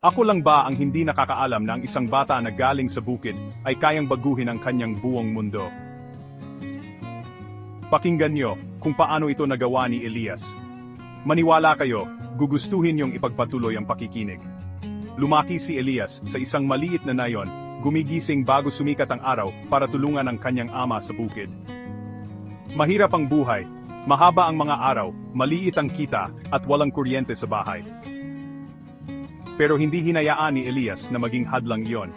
Ako lang ba ang hindi nakakaalam na ang isang bata na galing sa bukid ay kayang baguhin ang kanyang buong mundo? Pakinggan niyo kung paano ito nagawa ni Elias. Maniwala kayo, gugustuhin niyong ipagpatuloy ang pakikinig. Lumaki si Elias sa isang maliit na nayon, gumigising bago sumikat ang araw para tulungan ang kanyang ama sa bukid. Mahirap ang buhay, mahaba ang mga araw, maliit ang kita, at walang kuryente sa bahay. Pero hindi hinayaan ni Elias na maging hadlang iyon.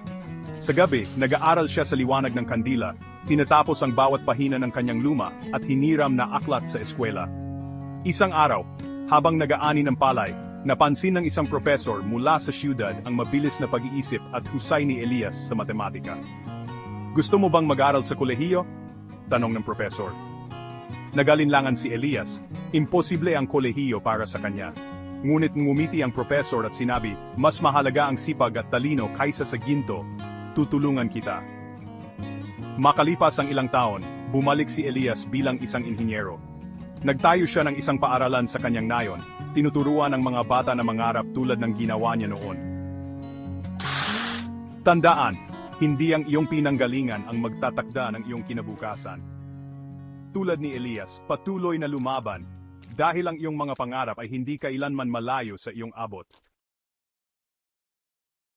Sa gabi, nag-aaral siya sa liwanag ng kandila, tinatapos ang bawat pahina ng kanyang luma at hiniram na aklat sa eskwela. Isang araw, habang nag-aani ng palay, napansin ng isang profesor mula sa siyudad ang mabilis na pag-iisip at husay ni Elias sa matematika. Gusto mo bang mag-aral sa kolehiyo? Tanong ng profesor. Nagalinlangan si Elias, imposible ang kolehiyo para sa kanya. Ngunit ngumiti ang profesor at sinabi, mas mahalaga ang sipag at talino kaysa sa ginto, tutulungan kita. Makalipas ang ilang taon, bumalik si Elias bilang isang inhinyero. Nagtayo siya ng isang paaralan sa kanyang nayon, tinuturuan ang mga bata na mangarap tulad ng ginawa niya noon. Tandaan, hindi ang iyong pinanggalingan ang magtatakda ng iyong kinabukasan. Tulad ni Elias, patuloy na lumaban, dahil ang iyong mga pangarap ay hindi kailanman malayo sa iyong abot.